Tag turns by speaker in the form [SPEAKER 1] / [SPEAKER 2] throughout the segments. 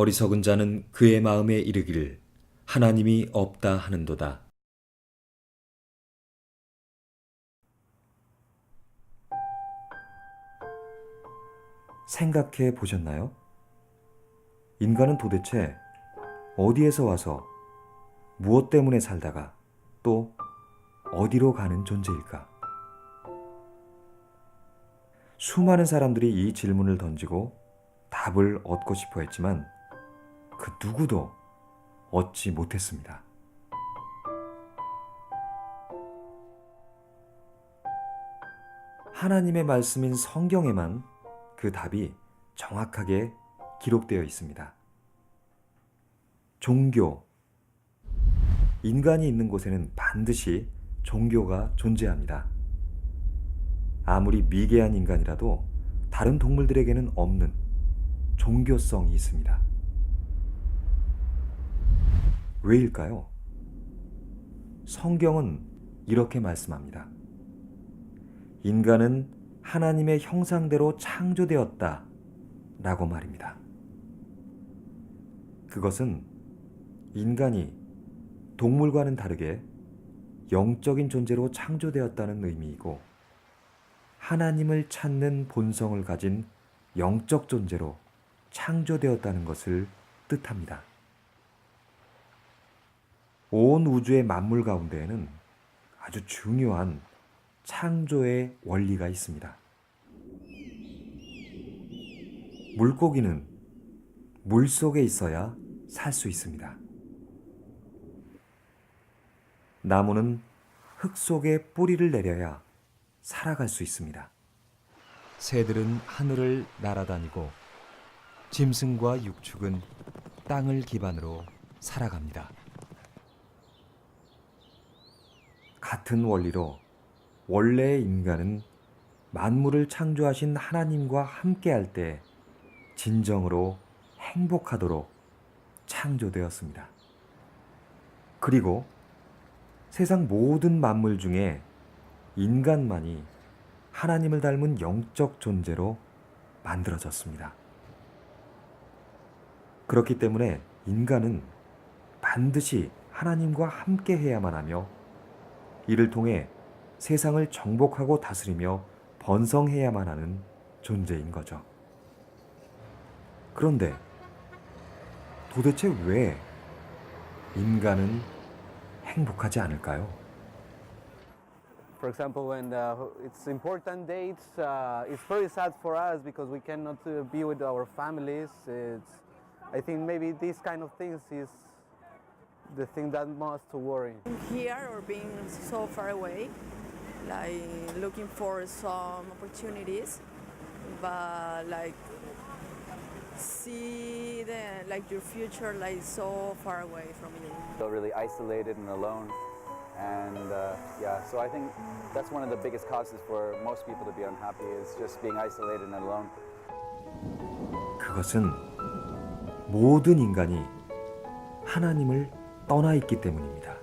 [SPEAKER 1] 어리석은 자는 그의 마음에 이르기를 하나님이 없다 하는도다.
[SPEAKER 2] 생각해 보셨나요? 인간은 도대체 어디에서 와서 무엇 때문에 살다가 또 어디로 가는 존재일까? 수많은 사람들이 이 질문을 던지고 답을 얻고 싶어 했지만 그 누구도 얻지 못했습니다. 하나님의 말씀인 성경에만 그 답이 정확하게 기록되어 있습니다. 종교. 인간이 있는 곳에는 반드시 종교가 존재합니다. 아무리 미개한 인간이라도 다른 동물들에게는 없는 종교성이 있습니다. 왜일까요? 성경은 이렇게 말씀합니다. 인간은 하나님의 형상대로 창조되었다 라고 말입니다. 그것은 인간이 동물과는 다르게 영적인 존재로 창조되었다는 의미이고 하나님을 찾는 본성을 가진 영적 존재로 창조되었다는 것을 뜻합니다. 온 우주의 만물 가운데에는 아주 중요한 창조의 원리가 있습니다. 물고기는 물 속에 있어야 살 수 있습니다. 나무는 흙 속에 뿌리를 내려야 살아갈 수 있습니다. 새들은 하늘을 날아다니고 짐승과 육축은 땅을 기반으로 살아갑니다. 같은 원리로 원래의 인간은 만물을 창조하신 하나님과 함께할 때 진정으로 행복하도록 창조되었습니다. 그리고 세상 모든 만물 중에 인간만이 하나님을 닮은 영적 존재로 만들어졌습니다. 그렇기 때문에 인간은 반드시 하나님과 함께 해야만 하며 이를 통해 세상을 정복하고 다스리며 번성해야만 하는 존재인 거죠. 그런데 도대체 왜 인간은 행복하지 않을까요?
[SPEAKER 3] For example, when it's important dates, it's very sad for us because we cannot be with our families. I think maybe these kind of things is the thing that most worry.
[SPEAKER 4] Here or being so far away, like looking for some opportunities, but like see your future like so far away from you.
[SPEAKER 3] Feel really isolated and alone, and yeah, so I think that's one of the biggest causes for most people to be unhappy is just being isolated and alone.
[SPEAKER 2] 그것은 모든 인간이 하나님을 떠나 있기 때문입니다.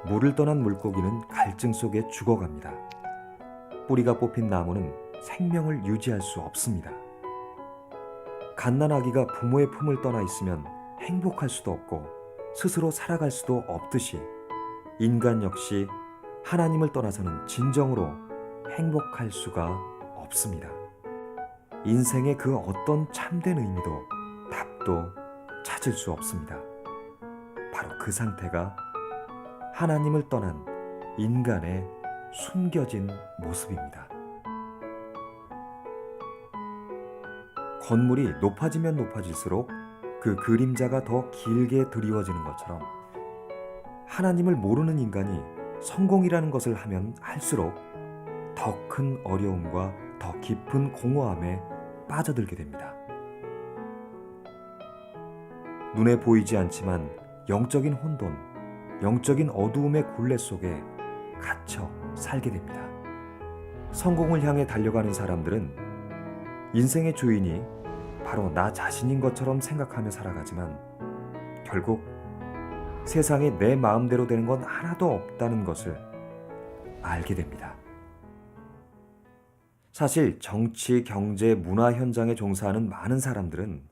[SPEAKER 2] 물을 떠난 물고기는 갈증 속에 죽어갑니다. 뿌리가 뽑힌 나무는 생명을 유지할 수 없습니다. 갓난아기가 부모의 품을 떠나 있으면 행복할 수도 없고 스스로 살아갈 수도 없듯이 인간 역시 하나님을 떠나서는 진정으로 행복할 수가 없습니다. 인생의 그 어떤 참된 의미도 답도 찾을 수 없습니다. 바로 그 상태가 하나님을 떠난 인간의 숨겨진 모습입니다. 건물이 높아지면 높아질수록 그 그림자가 더 길게 드리워지는 것처럼 하나님을 모르는 인간이 성공이라는 것을 하면 할수록 더 큰 어려움과 더 깊은 공허함에 빠져들게 됩니다. 눈에 보이지 않지만 영적인 혼돈, 영적인 어두움의 굴레 속에 갇혀 살게 됩니다. 성공을 향해 달려가는 사람들은 인생의 주인이 바로 나 자신인 것처럼 생각하며 살아가지만 결국 세상에 내 마음대로 되는 건 하나도 없다는 것을 알게 됩니다. 사실 정치, 경제, 문화 현장에 종사하는 많은 사람들은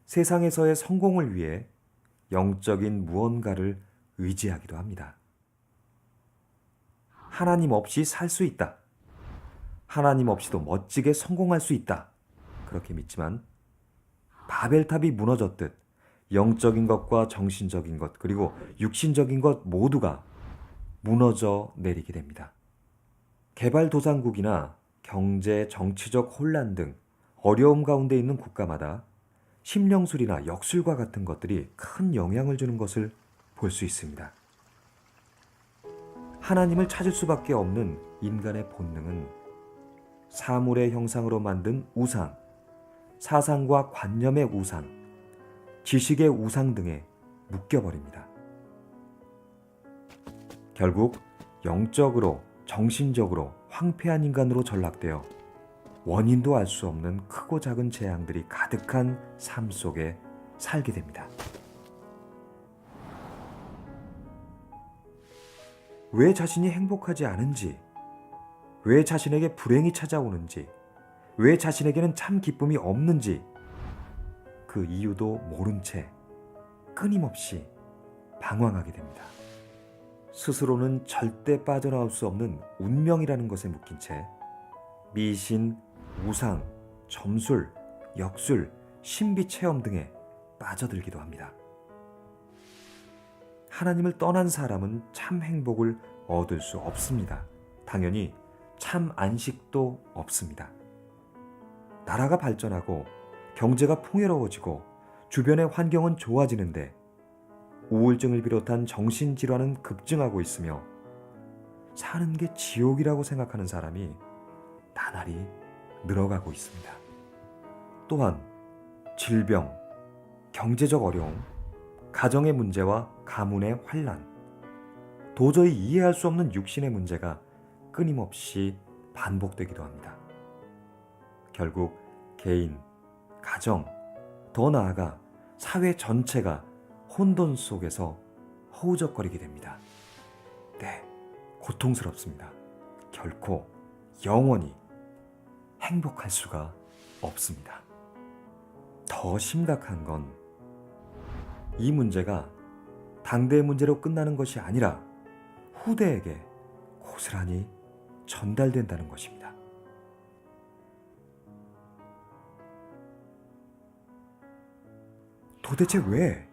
[SPEAKER 2] 세상에서의 성공을 위해 영적인 무언가를 의지하기도 합니다. 하나님 없이 살 수 있다. 하나님 없이도 멋지게 성공할 수 있다. 그렇게 믿지만 바벨탑이 무너졌듯 영적인 것과 정신적인 것 그리고 육신적인 것 모두가 무너져 내리게 됩니다. 개발도상국이나 경제, 정치적 혼란 등 어려움 가운데 있는 국가마다 심령술이나 역술과 같은 것들이 큰 영향을 주는 것을 볼 수 있습니다. 하나님을 찾을 수밖에 없는 인간의 본능은 사물의 형상으로 만든 우상, 사상과 관념의 우상, 지식의 우상 등에 묶여버립니다. 결국 영적으로, 정신적으로 황폐한 인간으로 전락되어 원인도 알 수 없는 크고 작은 재앙들이 가득한 삶 속에 살게 됩니다. 왜 자신이 행복하지 않은지, 왜 자신에게 불행이 찾아오는지, 왜 자신에게는 참 기쁨이 없는지 그 이유도 모른 채 끊임없이 방황하게 됩니다. 스스로는 절대 빠져나올 수 없는 운명이라는 것에 묶인 채 미신, 우상, 점술, 역술, 신비 체험 등에 빠져들기도 합니다. 하나님을 떠난 사람은 참 행복을 얻을 수 없습니다. 당연히 참 안식도 없습니다. 나라가 발전하고 경제가 풍요로워지고 주변의 환경은 좋아지는데 우울증을 비롯한 정신질환은 급증하고 있으며 사는 게 지옥이라고 생각하는 사람이 나날이 늘어가고 있습니다. 또한 질병, 경제적 어려움, 가정의 문제와 가문의 환란, 도저히 이해할 수 없는 육신의 문제가 끊임없이 반복되기도 합니다. 결국 개인, 가정, 더 나아가 사회 전체가 혼돈 속에서 허우적거리게 됩니다. 네, 고통스럽습니다. 결코 영원히 행복할 수가 없습니다. 더 심각한 건 이 문제가 당대의 문제로 끝나는 것이 아니라 후대에게 고스란히 전달된다는 것입니다. 도대체 왜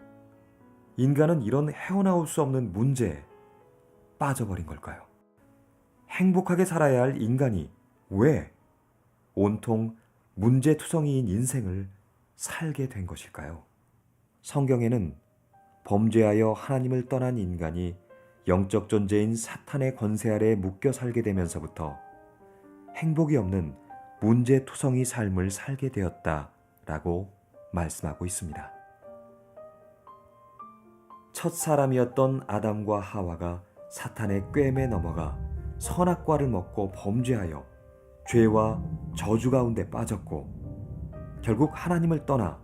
[SPEAKER 2] 인간은 이런 헤어나올 수 없는 문제에 빠져버린 걸까요? 행복하게 살아야 할 인간이 왜 온통 문제투성이인 인생을 살게 된 것일까요? 성경에는 범죄하여 하나님을 떠난 인간이 영적 존재인 사탄의 권세 아래 묶여 살게 되면서부터 행복이 없는 문제투성이 삶을 살게 되었다라고 말씀하고 있습니다. 첫 사람이었던 아담과 하와가 사탄의 꿰매 넘어가 선악과를 먹고 범죄하여 죄와 저주 가운데 빠졌고 결국 하나님을 떠나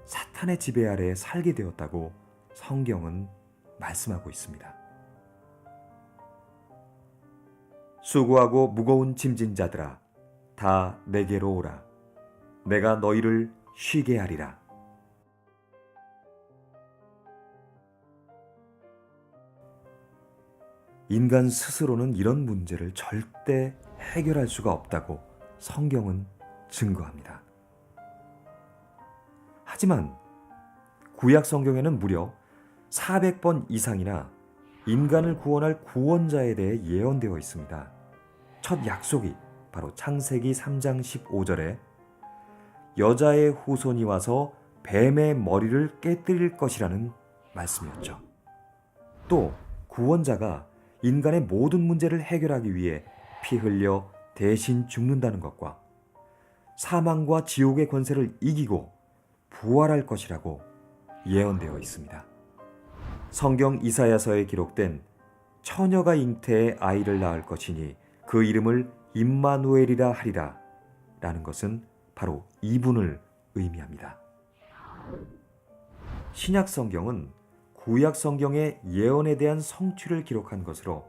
[SPEAKER 2] 사탄의 지배 아래에 살게 되었다고 성경은 말씀하고 있습니다. 수고하고 무거운 짐진 자들아 다 내게로 오라. 내가 너희를 쉬게 하리라. 인간 스스로는 이런 문제를 절대 해결할 수가 없다고 성경은 증거합니다. 하지만 구약 성경에는 무려 400번 이상이나 인간을 구원할 구원자에 대해 예언되어 있습니다. 첫 약속이 바로 창세기 3장 15절에 여자의 후손이 와서 뱀의 머리를 깨뜨릴 것이라는 말씀이었죠. 또 구원자가 인간의 모든 문제를 해결하기 위해 피 흘려 대신 죽는다는 것과 사망과 지옥의 권세를 이기고 부활할 것이라고 예언되어 있습니다. 성경 이사야서에 기록된 처녀가 잉태해 아이를 낳을 것이니 그 이름을 임마누엘이라 하리라 라는 것은 바로 이분을 의미합니다. 신약 성경은 구약 성경의 예언에 대한 성취를 기록한 것으로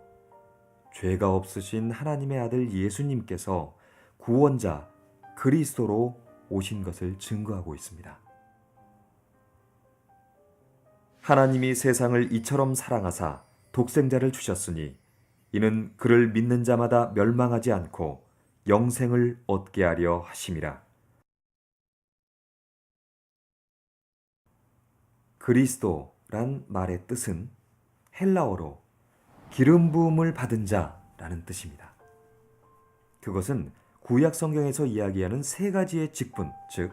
[SPEAKER 2] 죄가 없으신 하나님의 아들 예수님께서 구원자 그리스도로 오신 것을 증거하고 있습니다. 하나님이 세상을 이처럼 사랑하사 독생자를 주셨으니 이는 그를 믿는 자마다 멸망하지 않고 영생을 얻게 하려 하심이라. 그리스도란 말의 뜻은 헬라어로 기름 부음을 받은 자라는 뜻입니다. 그것은 구약 성경에서 이야기하는 세 가지의 직분, 즉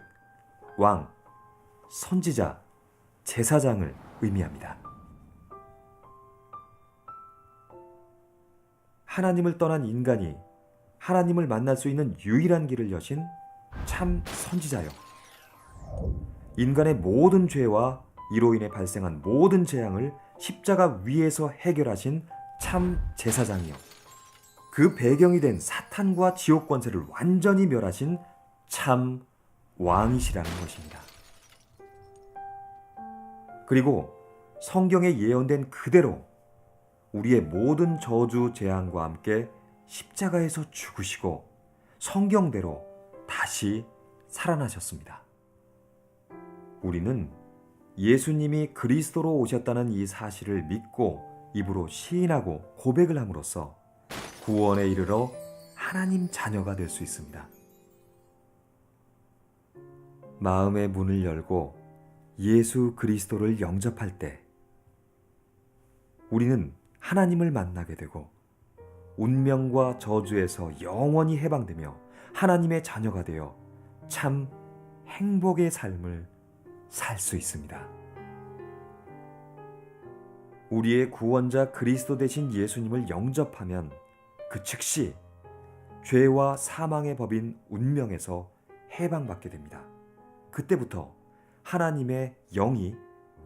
[SPEAKER 2] 왕, 선지자, 제사장을 의미합니다. 하나님을 떠난 인간이 하나님을 만날 수 있는 유일한 길을 여신 참 선지자요. 인간의 모든 죄와 이로 인해 발생한 모든 재앙을 십자가 위에서 해결하신 참 제사장이요. 그 배경이 된 사탄과 지옥 권세를 완전히 멸하신 참 왕이시라는 것입니다. 그리고 성경에 예언된 그대로 우리의 모든 저주 재앙과 함께 십자가에서 죽으시고 성경대로 다시 살아나셨습니다. 우리는 예수님이 그리스도로 오셨다는 이 사실을 믿고 입으로 시인하고 고백을 함으로써 구원에 이르러 하나님 자녀가 될 수 있습니다. 마음의 문을 열고 예수 그리스도를 영접할 때 우리는 하나님을 만나게 되고 운명과 저주에서 영원히 해방되며 하나님의 자녀가 되어 참 행복의 삶을 살 수 있습니다. 우리의 구원자 그리스도 되신 예수님을 영접하면 그 즉시 죄와 사망의 법인 운명에서 해방받게 됩니다. 그때부터 하나님의 영이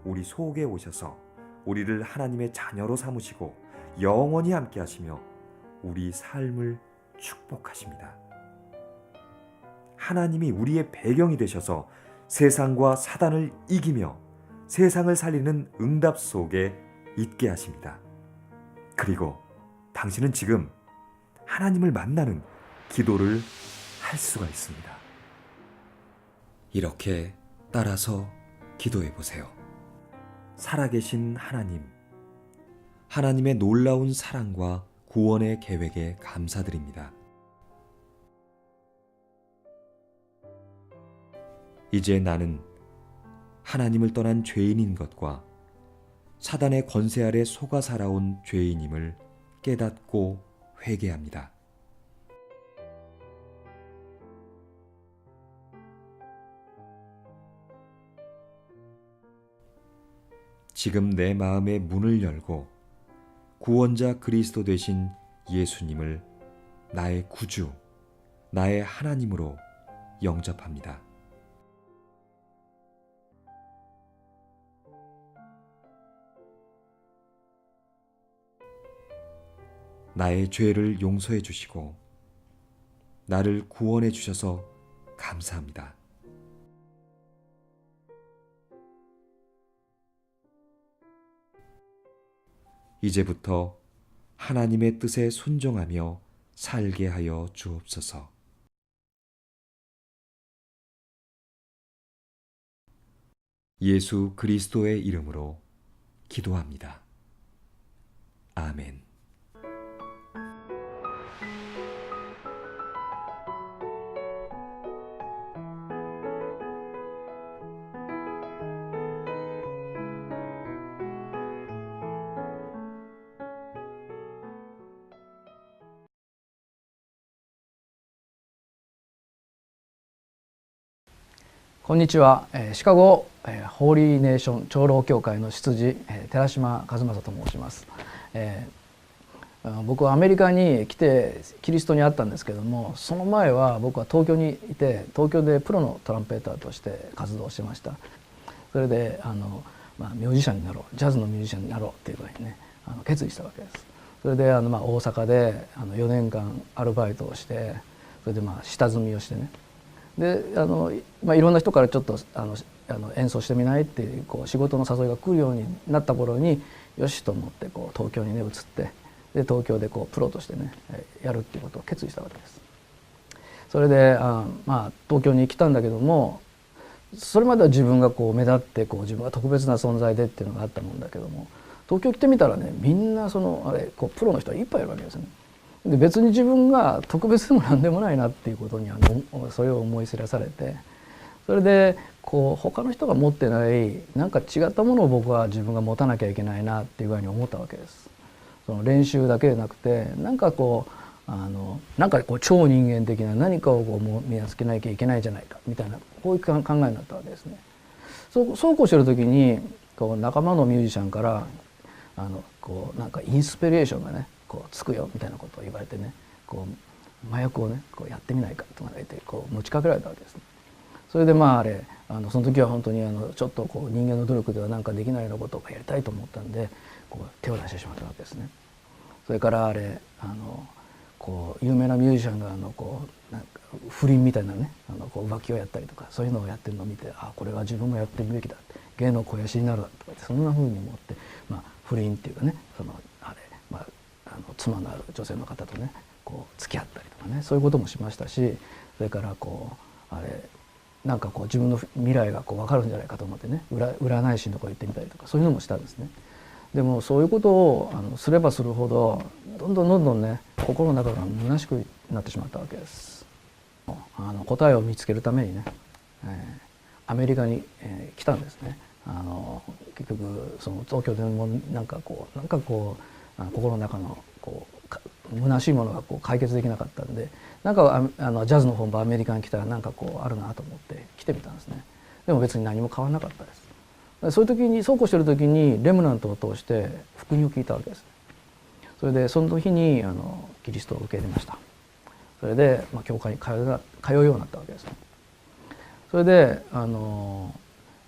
[SPEAKER 2] 우리 속에 오셔서 우리를 하나님의 자녀로 삼으시고 영원히 함께 하시며 우리 삶을 축복하십니다. 하나님이 우리의 배경이 되셔서 세상과 사단을 이기며 세상을 살리는 응답 속에 있게 하십니다. 그리고 당신은 지금 하나님을 만나는 기도를 할 수가 있습니다.
[SPEAKER 1] 이렇게 따라서 기도해 보세요.
[SPEAKER 2] 살아계신 하나님,
[SPEAKER 1] 하나님의 놀라운 사랑과 구원의 계획에 감사드립니다. 이제 나는 하나님을 떠난 죄인인 것과 사단의 권세 아래 속아 살아온 죄인임을 깨닫고 회개합니다. 지금 내 마음의 문을 열고 구원자 그리스도 되신 예수님을 나의 구주, 나의 하나님으로 영접합니다. 나의 죄를 용서해 주시고 나를 구원해 주셔서 감사합니다. 이제부터 하나님의 뜻에 순종하며 살게 하여 주옵소서. 예수 그리스도의 이름으로 기도합니다. 아멘.
[SPEAKER 5] こんにちは。シカゴホーリーネーション長老教会の執事寺島和正と申します。僕はアメリカに来てキリストに会ったんですけども、その前は僕は東京にいて東京でプロのトランペーターとして活動してました。それでミュージシャンになろう、ジャズのミュージシャンになろうっていうふうにね決意したわけです。それで大阪で4年間アルバイトをして、それで下積みをしてね、でいろんな人からちょっと演奏してみないっていう仕事の誘いが来るようになった頃によしと思って東京にね移って、で東京でプロとしてねやるっていうことを決意したわけです。それで東京に来たんだけども、それまでは自分がこう目立ってこう自分が特別な存在でっていうのがあったもんだけども、東京来てみたらね、みんなこうプロの人がいっぱいいるわけですね。で別に自分が特別でも何でもないなっていうことにそれを思い知らされて、それでこう他の人が持ってないなんか違ったものを僕は自分が持たなきゃいけないなっていう具合に思ったわけです。その練習だけでなくて、なんかこう超人間的な何かをこう身につけなきゃいけないじゃないかみたいな、こういう考えになったわけですね。そうこうしてる時にこう仲間のミュージシャンからこうなんかインスピレーションがねこうつくよみたいなことを言われてね、こう麻薬をねこうやってみないかとか言ってこう持ちかけられたわけですね。それでその時は本当にちょっとこう人間の努力ではなんかできないようなことをやりたいと思ったんで、こう手を出してしまったわけですね。それからこう有名なミュージシャンがこうなんか不倫みたいなねこう浮気をやったりとか、そういうのをやってるのを見て、これは自分もやってみるべきだ、芸の肥やしになるだとかって、そんなふうに思って、不倫っていうかね、妻のある女性の方とねこう付き合ったりとかね、そういうこともしましたし、それからこうなんかこう自分の未来がこう分かるんじゃないかと思ってね、占い師のところ行ってみたりとか、そういうのもしたんですね。でもそういうことをすればするほどどんどんね心の中が虚しくなってしまったわけです。答えを見つけるためにね、アメリカに、来たんですね。結局その東京でもなんかこう心の中のこう虚しいものがこう解決できなかったんで、なんかジャズの本場アメリカに来たらなんかこうあるなと思って来てみたんですね。でも別に何も変わらなかったです。そういう時にそうこうしてる時にレムナントを通して福音を聞いたわけです。それでその日にキリストを受け入れました。それで、教会に通うようになったわけですね。それで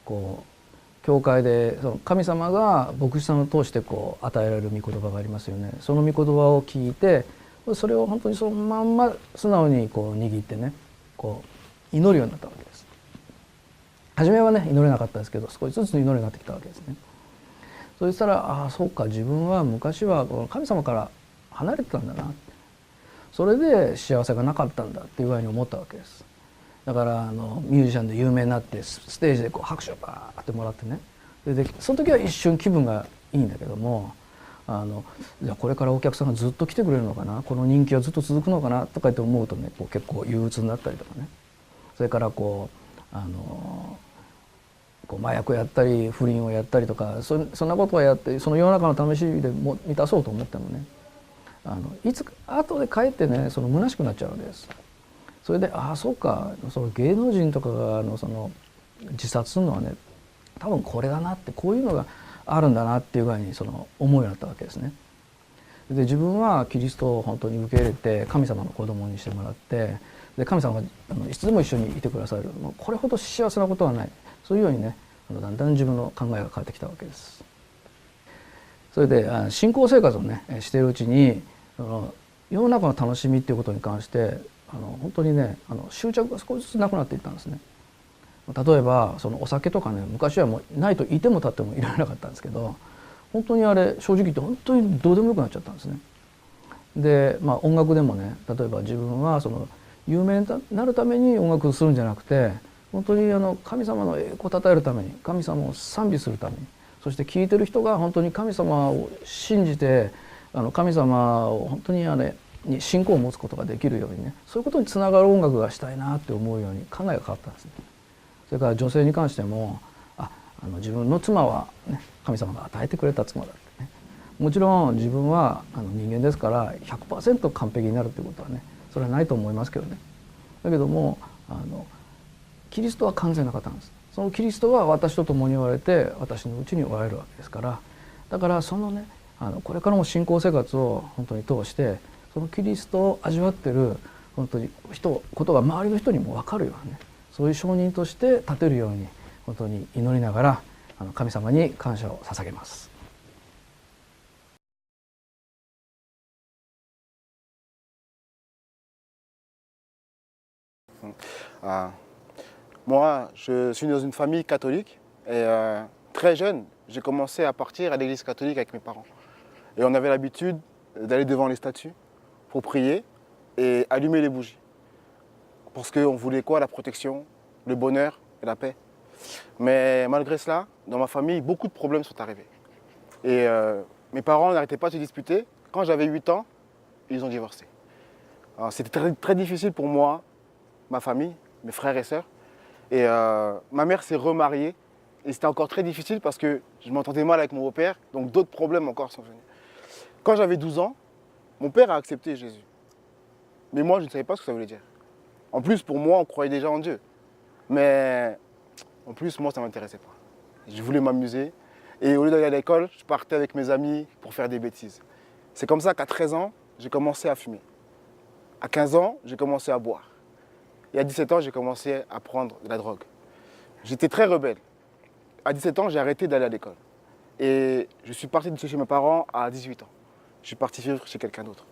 [SPEAKER 5] こう教会でその神様が牧師さんを通してこう与えられる御言葉がありますよね。その御言葉を聞いて、それを本当にそのまんま素直にこう握ってねこう祈るようになったわけです。初めはね祈れなかったですけど、少しずつ祈るようになってきたわけですね。そしたらそうか、自分は昔はこの神様から離れてたんだな、それで幸せがなかったんだっていう具合に思ったわけです。だからミュージシャンで有名になってステージでこう拍手をバーってもらってね、でその時は一瞬気分がいいんだけども、じゃあこれからお客さんがずっと来てくれるのかな、この人気はずっと続くのかなとかって思うとね、こう結構憂鬱になったりとかね、それからこう麻薬をやったり不倫をやったりとか、そんなことをやってその世の中の試しでも満たそうと思ってもね、いつ後で帰ってねその虚しくなっちゃうわけです。それでそうか、その芸能人とかがその自殺するのはね多分これだなって、こういうのがあるんだなっていう具合に思うようになったわけですね。で自分はキリストを本当に受け入れて神様の子供にしてもらって、で神様がいつでも一緒にいてくださる、これほど幸せなことはない、そういうようにねだんだん自分の考えが変わってきたわけです。それで信仰生活をねしているうちに世の中の楽しみっていうことに関して本当にね執着が少しずつなくなっていったんですね。例えばそのお酒とかね、昔はもうないといても立ってもいられなかったんですけど、本当に正直言って本当にどうでもよくなっちゃったんですね。で音楽でもね、例えば自分は有名になるために音楽をするんじゃなくて、本当に神様の栄光を称えるために、神様を賛美するために、そして聴いてる人が本当に神様を信じて神様を本当にに信仰を持つことができるようにね、そういうことにつながる音楽がしたいなって思うように考えが変わったんですね。それから女性に関しても自分の妻は、ね、神様が与えてくれた妻だってね、もちろん自分は人間ですから 100% 完璧になるっていうことはねそれはないと思いますけどね。だけどもキリストは完全な方なんです。そのキリストは私と共におられて私のうちにおられるわけですから、だからそのねこれからも信仰生活を本当に通してそのキリストを味わってる本当にことが周りの人にも分かるようなね、そういう証人として立てるように本当に祈りながら神様に感謝を捧げます。
[SPEAKER 6] Moi, je suis dans une famille catholique et très jeune, j'ai commencé à partir à l'église catholique avec mes parents. Et on avait l'habitude d'aller devant les statues pour prier et allumer les bougies. parce qu'on voulait quoi? La protection, le bonheur et la paix. Mais malgré cela, dans ma famille, beaucoup de problèmes sont arrivés. Et mes parents n'arrêtaient pas de se disputer. Quand j'avais 8 ans, ils ont divorcé. C'était très, très difficile pour moi, ma famille, mes frères et sœurs. Et ma mère s'est remariée. Et c'était encore très difficile parce que je m'entendais mal avec mon beau-père. Donc d'autres problèmes encore sont venus. Quand j'avais 12 ans, mon père a accepté Jésus. Mais moi, je ne savais pas ce que ça voulait dire. En plus, pour moi, on croyait déjà en Dieu. Mais en plus, moi, ça ne m'intéressait pas. Je voulais m'amuser. Et au lieu d'aller à l'école, je partais avec mes amis pour faire des bêtises. C'est comme ça qu'à 13 ans, j'ai commencé à fumer. À 15 ans, j'ai commencé à boire. Et à 17 ans, j'ai commencé à prendre de la drogue. J'étais très rebelle. À 17 ans, j'ai arrêté d'aller à l'école. Et je suis parti de chez mes parents à 18 ans. Je suis parti vivre chez quelqu'un d'autre.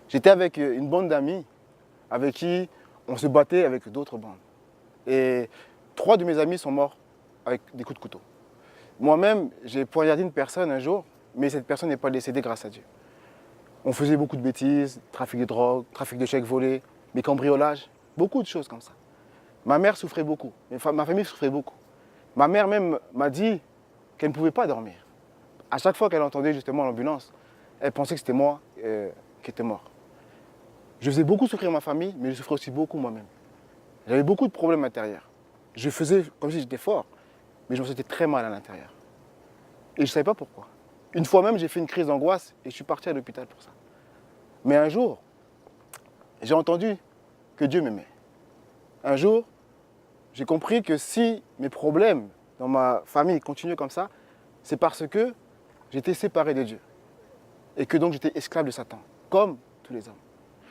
[SPEAKER 6] J'étais avec une bande d'amis avec qui on se battait avec d'autres bandes. Et 3 de mes amis sont morts avec des coups de couteau. Moi-même, j'ai poignardé une personne un jour, mais cette personne n'est pas décédée grâce à Dieu. On faisait beaucoup de bêtises, trafic de drogue, trafic de chèques volés, des cambriolages, beaucoup de choses comme ça. Ma mère souffrait beaucoup, ma famille souffrait beaucoup. Ma mère même m'a dit qu'elle ne pouvait pas dormir. À chaque fois qu'elle entendait justement l'ambulance, elle pensait que c'était moi qui étais mort. Je faisais beaucoup souffrir ma famille, mais je souffrais aussi beaucoup moi-même. J'avais beaucoup de problèmes intérieurs. Je faisais comme si j'étais fort, mais je me sentais très mal à l'intérieur. Et je ne savais pas pourquoi. Une fois même, j'ai fait une crise d'angoisse et je suis parti à l'hôpital pour ça. Mais un jour, j'ai entendu que Dieu m'aimait. Un jour, j'ai compris que si mes problèmes dans ma famille continuaient comme ça, c'est parce que j'étais séparé de Dieu. Et que donc j'étais esclave de Satan, comme tous les hommes.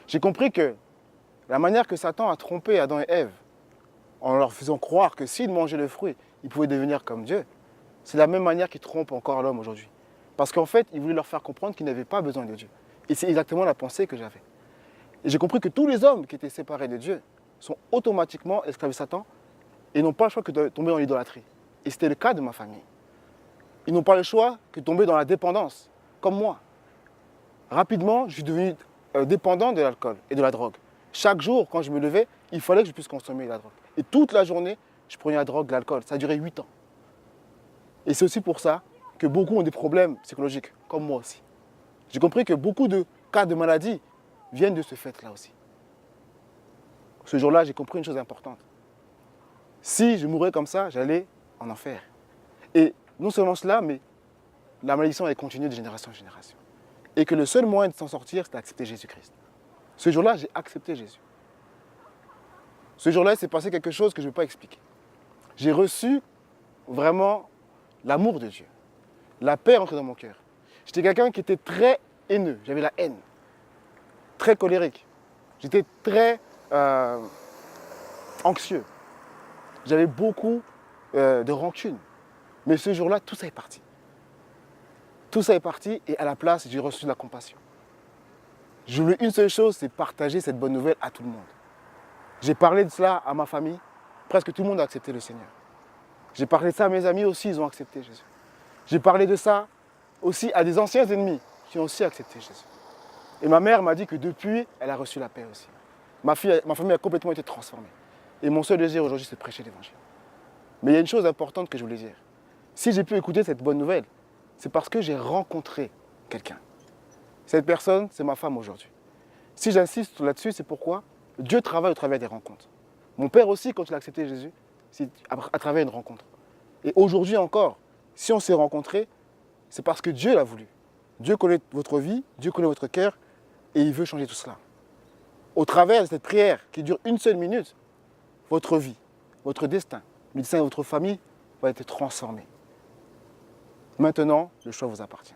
[SPEAKER 6] J'ai compris que la manière que Satan a trompé Adam et Ève, en leur faisant croire que s'ils mangeaient le fruit, ils pouvaient devenir comme Dieu, c'est la même manière qu'il trompe encore l'homme aujourd'hui. Parce qu'en fait, il voulait leur faire comprendre qu'ils n'avaient pas besoin de Dieu. Et c'est exactement la pensée que j'avais. Et j'ai compris que tous les hommes qui étaient séparés de Dieu sont automatiquement esclaves de Satan et n'ont pas le choix que de tomber dans l'idolâtrie. Et c'était le cas de ma famille. Ils n'ont pas le choix que de tomber dans la dépendance, comme moi. Rapidement, je suis devenu dépendant de l'alcool et de la drogue. Chaque jour, quand je me levais, il fallait que je puisse consommer de la drogue. Et toute la journée, je prenais la drogue, de l'alcool. Ça a duré 8 ans. Et c'est aussi pour ça que beaucoup ont des problèmes psychologiques, comme moi aussi. J'ai compris que beaucoup de cas de maladie viennent de ce fait-là aussi. Ce jour-là, j'ai compris une chose importante. Si je mourais comme ça, j'allais en enfer. Et non seulement cela, mais la malédiction allait continuer de génération en génération. Et que le seul moyen de s'en sortir, c'est d'accepter Jésus-Christ. Ce jour-là, j'ai accepté Jésus. Ce jour-là, il s'est passé quelque chose que je ne peux pas expliquer. J'ai reçu vraiment l'amour de Dieu. La paix entrée dans mon cœur. J'étais quelqu'un qui était très haineux. J'avais la haine. Très colérique. J'étais très anxieux. J'avais beaucoup de rancune. Mais ce jour-là, tout ça est parti. Tout ça est parti et à la place, j'ai reçu de la compassion. Je voulais une seule chose, c'est partager cette bonne nouvelle à tout le monde. J'ai parlé de cela à ma famille. Presque tout le monde a accepté le Seigneur. J'ai parlé de ça à mes amis aussi, ils ont accepté Jésus. J'ai parlé de ça aussi à des anciens ennemis qui ont aussi accepté Jésus. Et ma mère m'a dit que depuis, elle a reçu la paix aussi. Ma famille a complètement été transformée. Et mon seul désir aujourd'hui, c'est de prêcher l'Évangile. Mais il y a une chose importante que je voulais dire. Si j'ai pu écouter cette bonne nouvelle, c'est parce que j'ai rencontré quelqu'un. Cette personne, c'est ma femme aujourd'hui. Si j'insiste là-dessus, c'est pourquoi Dieu travaille au travers des rencontres. Mon père aussi, quand il a accepté Jésus, c'est à travers une rencontre. Et aujourd'hui encore, si on s'est rencontrés, c'est parce que Dieu l'a voulu. Dieu connaît votre vie, Dieu connaît votre cœur, et il veut changer tout cela. Au travers de cette prière qui dure une seule minute, votre vie, votre destin, le destin de votre famille va être transformé. Maintenant, le choix vous appartient.